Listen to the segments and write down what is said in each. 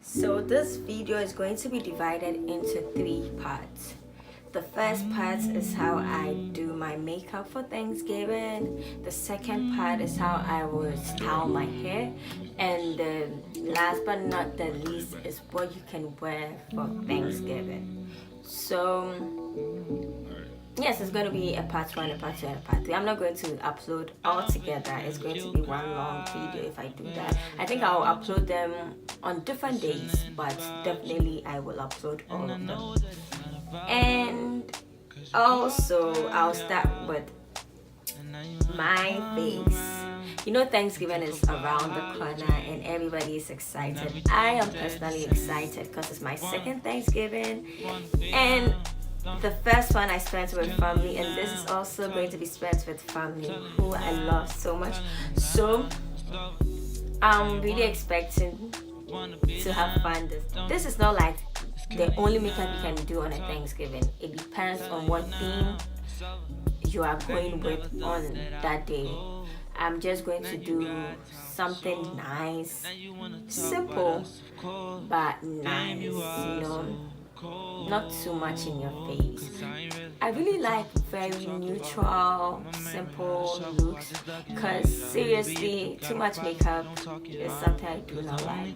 So this video is going to be divided into 3 parts. The first part is how I do my makeup for Thanksgiving. The second part is how I will style my hair. And the last but not the least is what you can wear for Thanksgiving. So yes, it's going to be a part 1, a part 2, and a part 3. I'm not going to upload all together. It's going to be one long video if I do that. I think I'll upload them on different days, but definitely I will upload all of them. And also I'll start with my face. You know, Thanksgiving is around the corner and everybody is excited. I am personally excited because it's my second Thanksgiving, and the first one I spent with family, and this is also going to be spent with family who I love so much. So I'm really expecting to have fun. This is not like the only makeup you can do on a Thanksgiving. It depends on what theme you are going with on that day. I'm just going to do something nice, simple but nice, not too much in your face. I really like very neutral, simple looks, because seriously, too much makeup is something I do not like.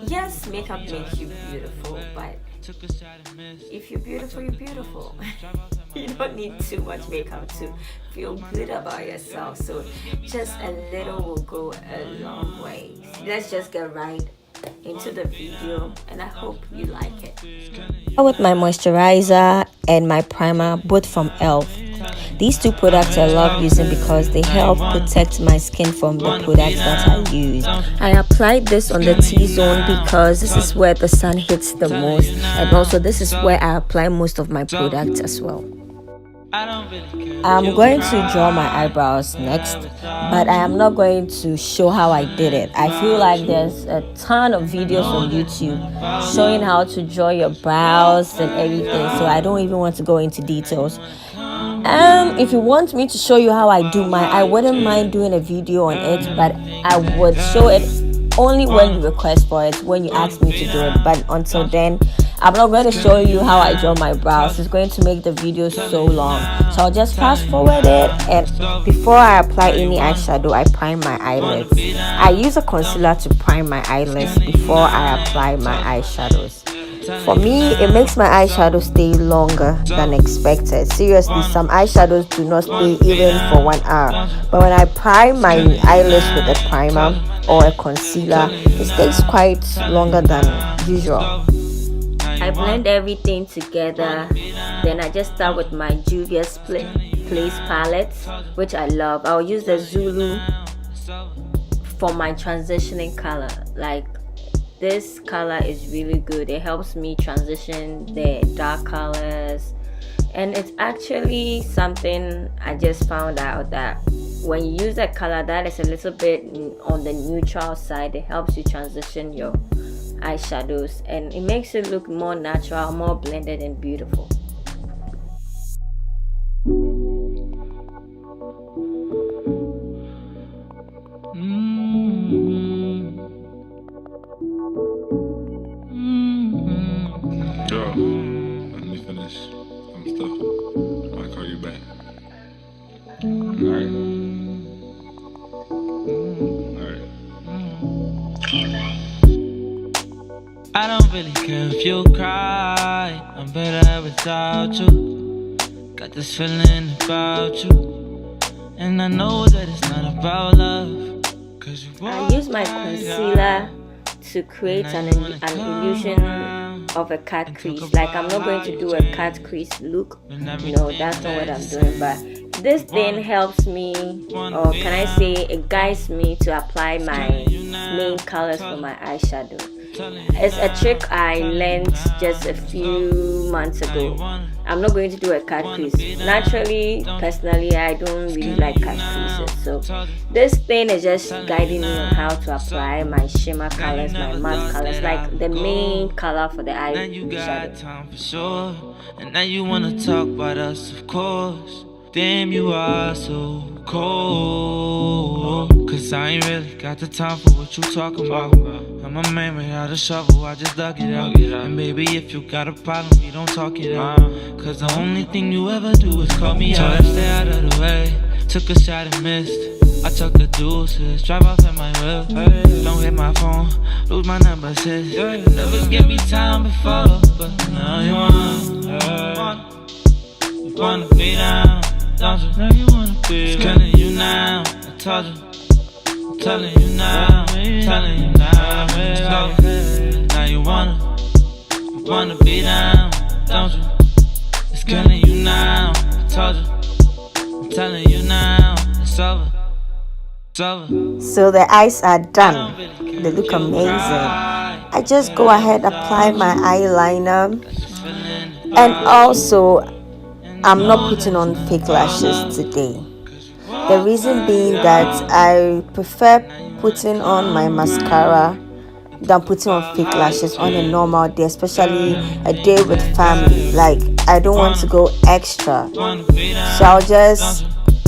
Yes, makeup makes you beautiful, but if you're beautiful, you're beautiful. You don't need too much makeup to feel good about yourself. So just a little will go a long way. Let's just get right into the video, and I hope you like it. With my moisturizer and my primer, both from e.l.f. These 2 products I love using because they help protect my skin from the products that I use. I applied this on the T-zone because this is where the sun hits the most, and also this is where I apply most of my products as well. I'm going to draw my eyebrows next, but I am not going to show how I did it. I feel like there's a ton of videos on YouTube showing how to draw your brows and everything, so I don't even want to go into details. If you want me to show you how I do mine, I wouldn't mind doing a video on it, but I would show it only when you request for it, when you ask me to do it. But until then, I'm not going to show you how I draw my brows. It's going to make the video so long, so I'll just fast forward it. And before I apply any eyeshadow, I prime my eyelids. I use a concealer to prime my eyelids before I apply my eyeshadows. For me, it makes my eyeshadow stay longer than expected. Seriously, some eyeshadows do not stay even for 1 hour, but when I prime my eyelids with a primer or a concealer, it stays quite longer than usual. I blend everything together, then I just start with my Juvia's Place palette, which I love. I'll use the Zulu for my transitioning color. Like, this color is really good. It helps me transition the dark colors, and it's actually something I just found out that when you use a color that is a little bit on the neutral side, it helps you transition your eyeshadows, and it makes it look more natural, more blended and beautiful. Let me finish some stuff. I'll call you back. Alright. I don't really care if you cry, I'm better without you. Got this feeling about you, and I know that it's not about love. I use my concealer to create an illusion of a cut crease. Like, I'm not going to do a cut crease look. No, that's not what I'm doing. But this thing helps me, or can I say it guides me to apply my main colors for my eyeshadow. It's a trick I learned just a few months ago. I'm not going to do a cut crease. Naturally, personally, I don't really like cut creases. So this thing is just guiding me on how to apply my shimmer colors, my matte colors, like the main color for the eyeshadow. And now you wanna talk about us, of course. Damn, you are so cold. Cause I ain't really got the time for what you talking about. I'm a man without a shovel, I just dug it out. And baby, if you got a problem, we don't talk it out. Cause the only thing you ever do is call me out. So I stay out of the way, took a shot and missed. I took the deuces, drive off in my whip. Don't hit my phone, lose my number, sis. Never give me time before, but now you wanna be down, don't you? Now you wanna be it's killing you now, I told you. I'm telling you now, telling you now. Now you wanna be down, don't you? It's killing you now, I told you. I'm telling you now, it's over. So the eyes are done. They look amazing. I just go ahead, apply my eyeliner, and also I'm not putting on fake lashes today. The reason being that I prefer putting on my mascara than putting on fake lashes on a normal day, especially a day with family. Like, I don't want to go extra, so I'll just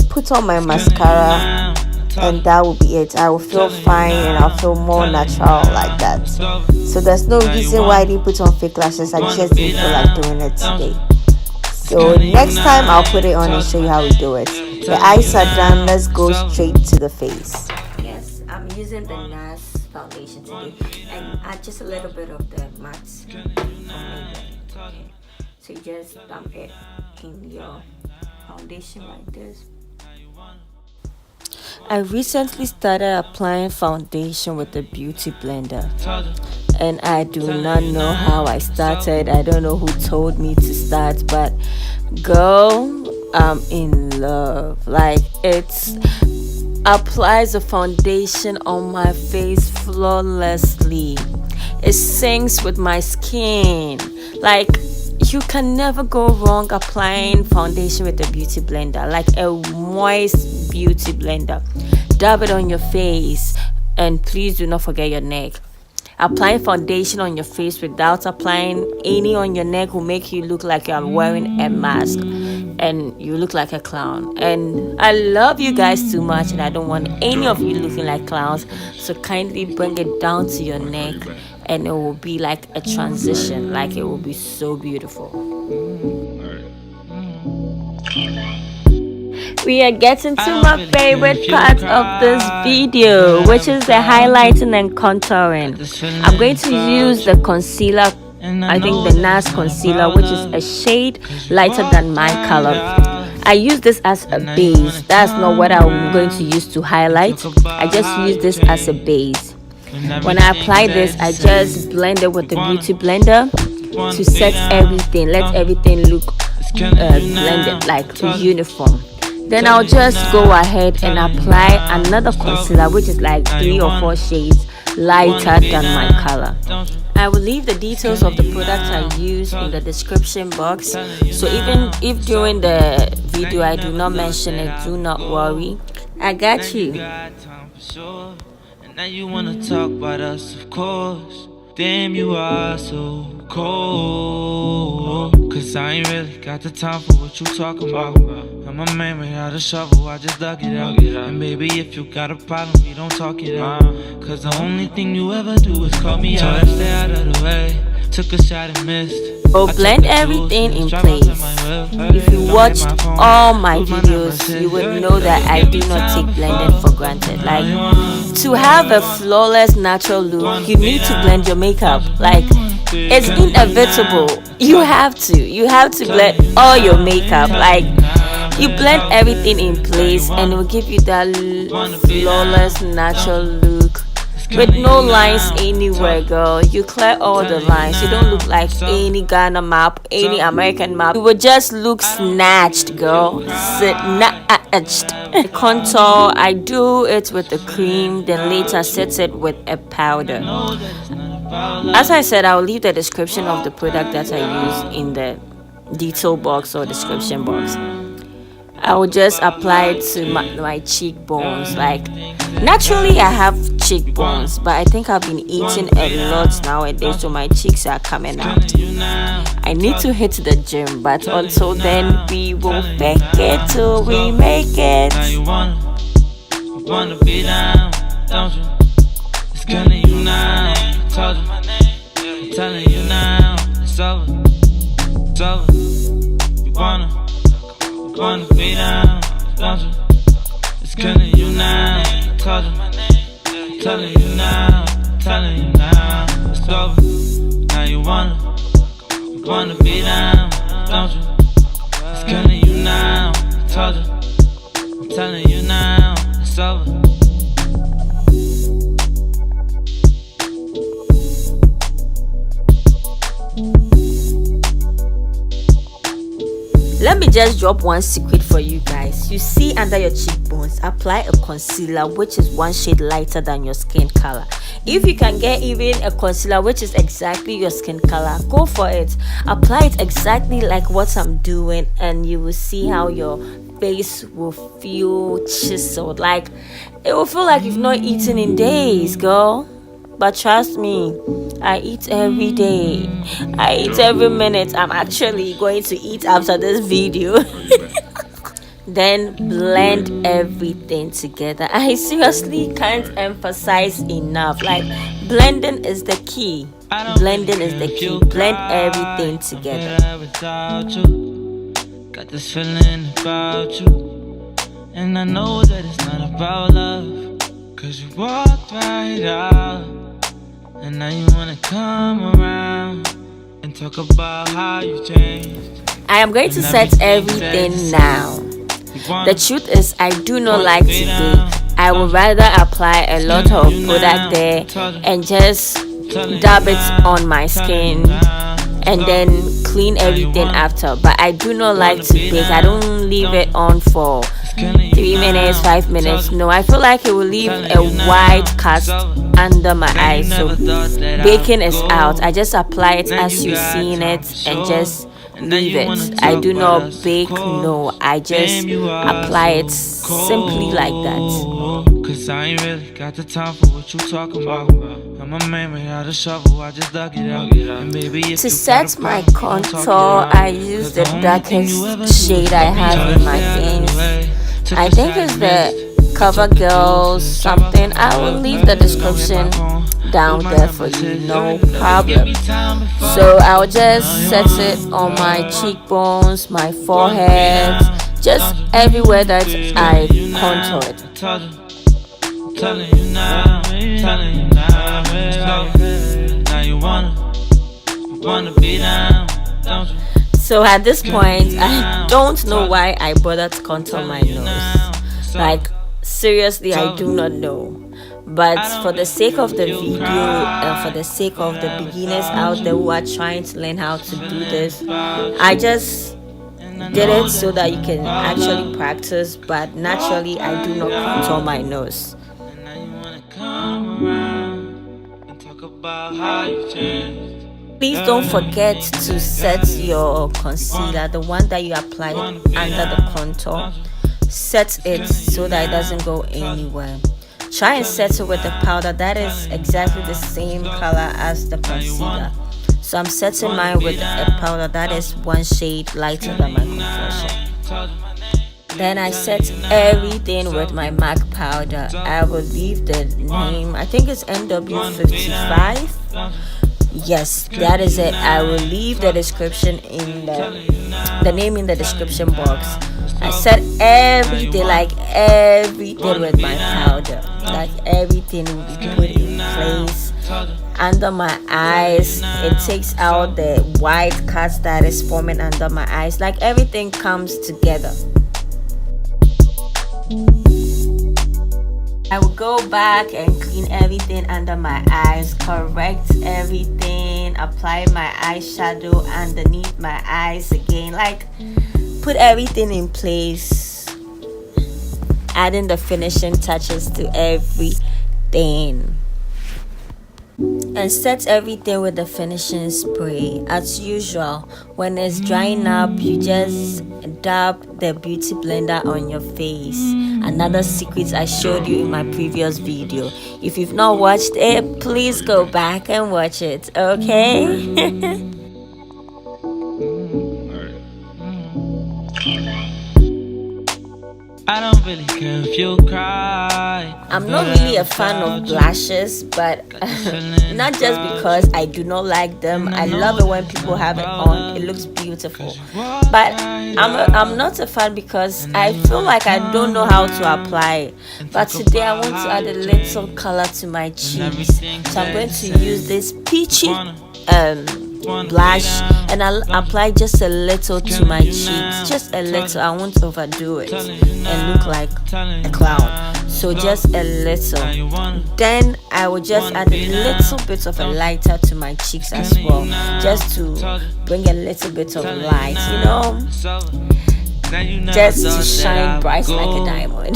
put on my mascara and that will be it. I will feel fine and I'll feel more natural like that. So there's no reason why I didn't put on fake lashes. I just didn't feel like doing it today. So next time I'll put it on and show you how we do it. The eyes are done. Let's go straight to the face. Yes, I'm using the NARS foundation today and add just a little bit of the matte. So you just dump it in your foundation like this. I recently started applying foundation with the beauty blender, and I do not know how I started. I don't know who told me to start, but girl, I'm in love. Like, it applies the foundation on my face flawlessly. It syncs with my skin. Like, you can never go wrong applying foundation with a beauty blender, like a moist beauty blender. Dab it on your face, and please do not forget your neck. Applying foundation on your face without applying any on your neck will make you look like you're wearing a mask and you look like a clown. And I love you guys too much, and I don't want any of you looking like clowns, so kindly bring it down to your neck and it will be like a transition. Like, it will be so beautiful. We are getting to my favorite part of this video, which is the highlighting and contouring. I'm going to use the concealer, I think the NARS concealer, which is a shade lighter than my color. I use this as a base. That's not what I'm going to use to highlight. I just use this as a base. When I apply this, I just blend it with the beauty blender to set everything, let everything look blended, like uniform. Then I'll just go ahead and apply another concealer, which is like 3 or 4 shades lighter than my color. I will leave the details of the product I use in the description box, so even if during the video I do not mention it, do not worry, I got you. Now you wanna talk about us, of course. Damn, you are so cold. Cause I ain't really got the time for what you talking about. I'm a man without a shovel, I just dug it out. And baby, if you got a problem, we don't talk it out. Cause the only thing you ever do is call me out. So I stay out of the way, took a shot and missed. So blend everything in place. If you watched all my videos, you would know that I do not take blending for granted. Like, to have a flawless natural look, you need to blend your makeup. Like, it's inevitable. You have to blend all your makeup. Like, you blend everything in place and it will give you that flawless natural look with no lines anywhere, girl. You clear all the lines. You don't look like any Ghana map, any American map. You will just look snatched, girl. Snatched. The contour, I do it with the cream, then later set it with a powder. As I said, I'll leave the description of the product that I use in the detail box or description box. I will just apply it to my cheekbones. Like, naturally I have cheekbones, but I think I've been eating a lot nowadays, so my cheeks are coming out. I need to hit the gym, but until then, we will fake it till we make it. Now you wanna be down, don't you? It's killing you now. I told you, I'm telling you now. It's over, it's over. You wanna be down, don't you? It's killing you now. I told you, I'm telling you now, telling you now. It's over. Now you wanna be down, don't you? It's killing you now. I told you, I'm telling you now. It's over. Let me just drop one secret for you guys. You see, under your cheekbones, apply a concealer which is one shade lighter than your skin color. If you can get even a concealer which is exactly your skin color, go for it. Apply it exactly like what I'm doing, and you will see how your face will feel chiseled. Like, it will feel like you've not eaten in days, girl. But trust me, I eat every day. I eat every minute. I'm actually going to eat after this video. Then blend everything together. I seriously can't emphasize enough. Like, blending is the key. Blending is the key. Blend everything together. Got this feeling about you, and I know that it's not about love, 'cause you walked right out, and now you wanna come around and talk about how you changed. I am going to set everything now. The truth is, I do not like to bake. I would rather apply a lot of product there and just dab it on my skin and then clean everything after. But I do not like to bake. I don't leave it on for 3 minutes, 5 minutes. No, I feel like it will leave a white cast under my eyes. So baking is out. I just apply it as you're seeing it and just leave it. I do not bake. No, I just apply it simply like that. 'Cause I ain't really got the time for what you talking about. I'm a man without a shovel, I just dug it out. And baby, to set my contour, I use the darkest shade I have in my face. I think it's the CoverGirl something. I will leave the description down there for you, no problem. So I'll just set it on my cheekbones, my forehead, just everywhere that I contour it. Telling you now, telling you now, now you wanna be down, don't you? So at this point, I don't know why I bothered to contour my nose. Like, seriously, I do not know. But for the sake of the video and for the sake of the beginners out there who are trying to learn how to do this, I just did it so that you can actually practice. But naturally, I do not contour my nose. Please don't forget to set your concealer, the one that you applied under the contour. Set it so that it doesn't go anywhere. Try and set it with the powder that is exactly the same color as the concealer. So I'm setting mine with a powder that is one shade lighter than my contour. Then I set everything with my MAC powder. I will leave the name, I think it's NW55. Yes, that is it. I will leave the description in the name in the description box. I set everything, like everything with my powder. Like everything will be put in place. Under my eyes, it takes out the white cast that is forming under my eyes. Like everything comes together. I will go back and clean everything under my eyes, correct everything, apply my eyeshadow underneath my eyes again, like put everything in place, adding the finishing touches to everything. And set everything with the finishing spray. As usual, when it's drying up, you just dab the beauty blender on your face. another secret I showed you in my previous video. If you've not watched it, please go back and watch it, okay? I don't really care if you cry. I'm not really a fan of blushes, but not just because I do not like them. I love it when people have it on. It looks beautiful. But I'm not a fan because I feel like I don't know how to apply it. But today I want to add a little color to my cheeks. So I'm going to use this peachy blush, and I'll apply just a little to my cheeks, just a little. I won't overdo it and look like a clown, so just a little. Then I will just add a little bit of a lighter to my cheeks as well, just to bring a little bit of light, you know, just to shine bright like a diamond.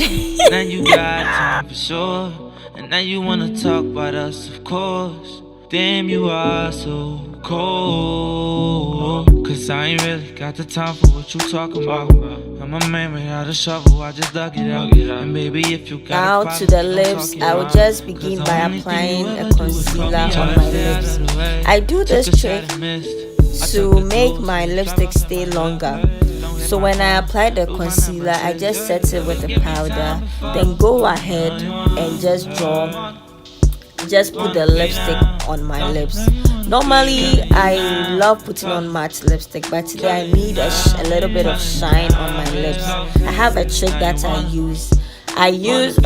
Now you got time for sure, and now you wanna talk about us, of course. Damn, you are so cold. Cause I ain't really got the time for what you talking about. I'm a man without a shovel, I just dug it out. And baby, if you got now to the lips, I will just begin by applying a concealer on my lips. I do this trick to make my lipstick stay longer. So when I apply the concealer, I just set it with the powder, then go ahead and just put the lipstick on my lips. Normally I love putting on matte lipstick, but today I need a little bit of shine on my lips. I have a trick that I use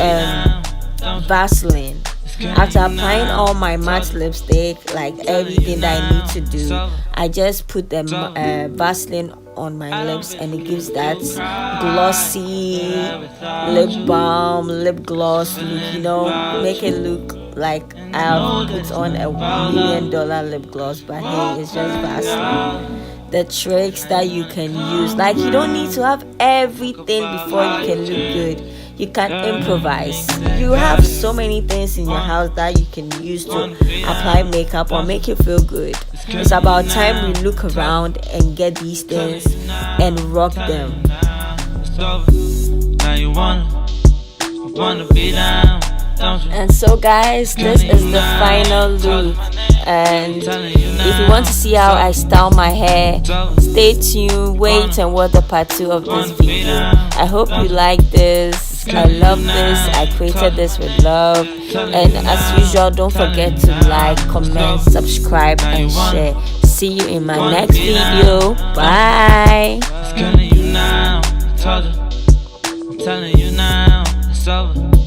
Vaseline. After applying all my matte lipstick, like everything that I need to do, I just put the Vaseline on my lips, and it gives that glossy lip balm, lip gloss look, you know, make it look like I've put on $1 million lip gloss, but hey, it's just Vaseline. The tricks that you can use, like you don't need to have everything before you can look good. You can improvise. You have so many things in your house that you can use to apply makeup or make you feel good. It's about time we look around and get these things and rock them. Now you wanna be down. And so guys, this is the final look, and if you want to see how I style my hair, stay tuned, wait and watch the part 2 of this video. I hope you like this. I love this. I created this with love, and as usual, don't forget to like, comment, subscribe and share. See you in my next video. Bye. I'm telling you now, it's over.